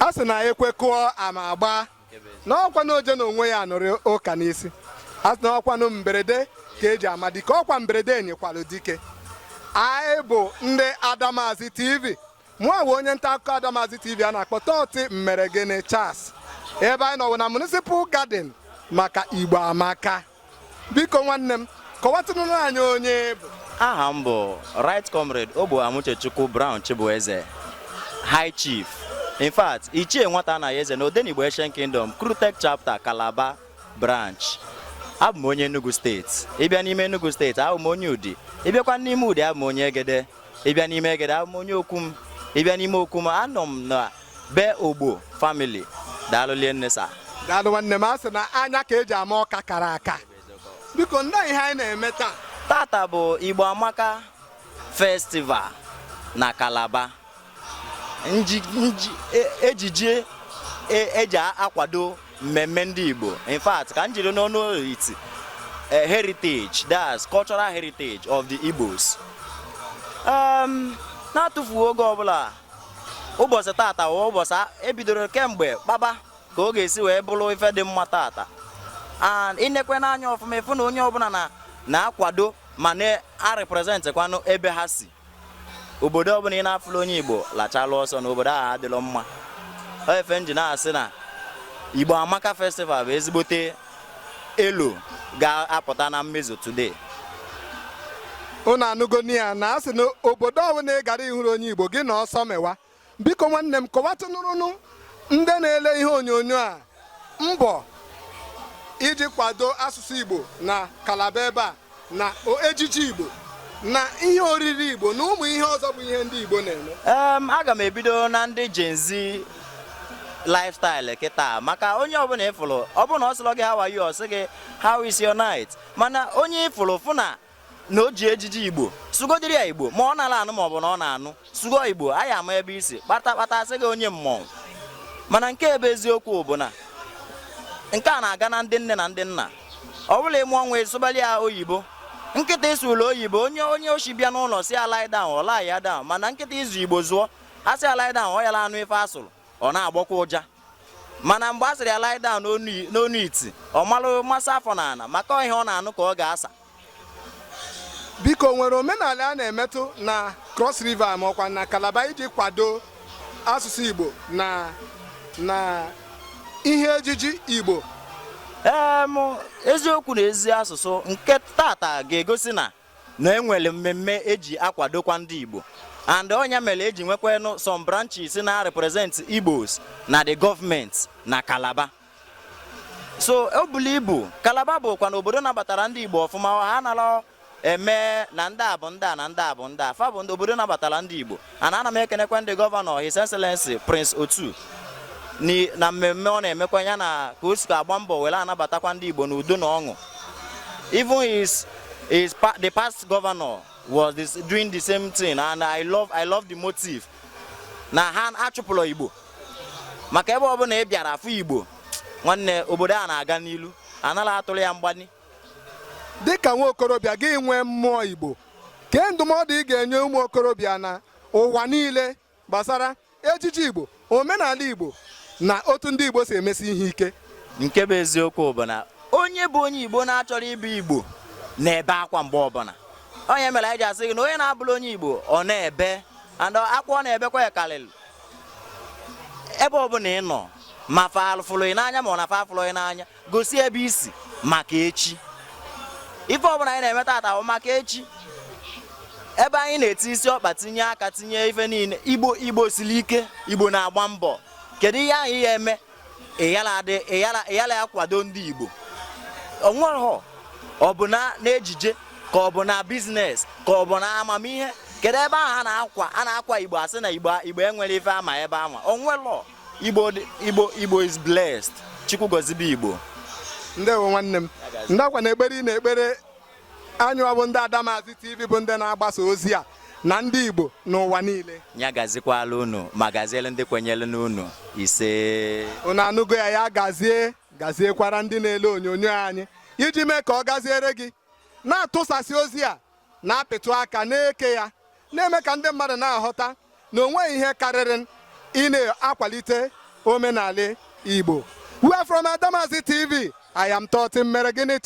a sị na ekwekọọ ama agba n'ọkwa n'oje na onwe ya nụrụ ụka n'isi a sị na ọkwa na mberede ka eji ama dike ọkwa mberede enyekwalụ dike anyị bụ ndị Adamazi TV mụ bụ onye nta akụkọ Adamazi TV a na-akpọ Tọti Mmeregene Charles ebe anyị nọwụ na Municipal Garden maka Igbo Amaka biko nwanne m kọwatụnụrụ anyị onye bụ. Aha m bụ Right Comrade Igbo Brown Chibueze High Chief. In fact, ichie nwata anaghị eze na Odenigbo Asian Kingdom Krutech Chapter Calabar Branch. Abụ m onye Enugu Steeti. Ịbịa n'ime Enugu Steeti abụ m onye Udi. Ịbịakwa n'ime Udi abụ m onye Egede. Ịbịa n'ime Egede abụ m onye Okum. Ịbịa n'ime Okum anọ m na be Ogbo family. Daalụ Liennesa. Daalụ nwanne m asị na anya ka eji ama ọka kara aka. Biko ndị ihe anyị na-eme taa. Tata bụ Igbo Amaka Festival na Calabar. Ejije eji akwado mmemme ndị Igbo. In fact, ka njiri n'ọnụ iti heritage, that's cultural heritage of the Igbos. Na-atụfughị oge ọbụla ụbọchị tata ụbọchị ebidoro kemgbe kpaba ka ọ ga-esi wee bụrụ ife dị mma tata. And inekwe n'anya ọfụma efu na onye ọbụla na-akwado ma na-represent kwanụ ebe ha si. Obodo ọbụla ị na-afụrụ onye Igbo lachalụ ọsọ na obodo ahụ adịlọ mma. Efe nji na-asị na Igbo Amaka Festival bụ ezigbote elo ga-apụta na mmezu today. Unu anụgo ya na asị na obodo ọbụla ị gara ịhụrụ onye Igbo gị na ọsọ mewa. Biko nwanne m kọwatụnụrụnụ ndị na-ele ihe onyonyo a mbọ iji kwado asụsụ Igbo na Calabar ebe a na ejiji Igbo na ihe oriri Igbo na ụmụ ihe ọzọ bụ ihe ndị Igbo na-eme. Aga m ebido na ndị Gen Z lifestyle kịta maka onye ọbụla ịfụrụ ọbụna ọ sịrọ gị how are you ọ sị gị how is your night mana onye ịfụrụ fụ na o ji ejiji Igbo sụgodiri ya Igbo ma ọ na-ala anụ ma ọ bụ na ọ na-anụ sụgo Igbo anyị ama ebe isi kpata sị gị onye mmọnwụ mana nke ebe eziokwu bụ na nke a na-aga na ndị nne na ndị nna ọ bụla ịmụọ nwa esụbali ya oyibo nkịta ịsụ ụlọ oyibo onye oshi bịa n'ụlọ si ala down ọ laa ya down mana nkịta ịzụ Igbo zụọ asị ala down ọ yala anụ ife asụrụ ọ na-agbakwa ụja mana mgbe a sịrị ala down n'onu iti ọ malụ mmasị afọ na ana maka ihe ọ na-anụ ka ọ ga-asa. Biko nwere omenala a na-emetụ na Cross River ma ọkwa na Calabar iji kwado asụsụ Igbo na ihe ejiji Igbo. Eziokwu na ezi asụsụ nke tata ga-egosi na enwere mmemme eji akwadokwa ndị Igbo and onye mere eji nwekwanụ some branches na represent Igbos na the government na Calabar. So o bulu ibu Calabar bụkwa na obodo nabatara ndị Igbo ọfụma ha nara eme na ndị a bụ ndị a na ndị a bụ ndị a fa bụ ndị obodo nabatara ndị Igbo ana m ekenekwa ndị gọvanọ His Excellency Prince Otu na mmemme ọ na-emekwa ya na ka o si agba mbọ were anabatakwa ndị Igbo n'udo na ọṅụ. Even the past governor was doing the same thing and I love the motive na ha achụpụrụ Igbo maka ebe ọbụla ị bịara afụ Igbo nwanne obodo a na-aga n'ilu anala atụrụ ya mgbani. Dịka nwa okorobịa gị nwee mmụọ Igbo kee ndụmọdụ ị ga-enye ụmụ okorobịa na ụwa niile gbasara ejiji Igbo omenala Igbo na otu ndị Igbo si emesi ihe ike. Nke bụ eziokwu bụ na onye bụ onye Igbo na-achọrọ ịbụ Igbo na-ebe akwa mgbe ọbụla onye mere anyị ji asị gị na onye na-abụrụ onye Igbo ọ na-ebe and akwa ọ na-ebekwa ya karịrị ebe ọbụla ị nọ ma fa alụfụrụ ị n'anya ma ọ na fa afụrụ ị n'anya gosi ebe isi maka echi. Ife ọbụla anyị na-eme tata bụ maka echi ebe anyị na-eti isi ọkpa tinye aka tinye ife niile Igbo siri ike Igbo na-agba mbọ kedu ihe ahụ ihe eme ịyala ya kwado ndị Igbo onweghị ọ bụ na ejije ka ọ bụ na biznes ka ọ bụ na amamihe kedu ebe ahụ a na-akwa Igbo asị na Igbo enwere ife ama ebe ama onwelọ Igbo is blessed. Chukwu gozibe Igbo. Ndewo nwanne m ndị akwa na-ekpere ị na-ekpere anyị bụ ndị Adamazi TV bụ ndị na-agbasa ozi a na ndị Igbo n'ụwa niile ya gazikwala unu ma gaziele ndị kwenyere n'unu ise. Unu anụgo ya gaziekwara ndị na-ele onyonyo anyị iji mee ka ọ gaziere gị na-atụsasị ozi a na-apịtụ aka na-eke ya na-eme ka ndị mmadụ na-aghọta na onweghị ihe karịrị ị na-akwalite omenala Igbo. We are from Adamazi TV. I am Toti Meregini.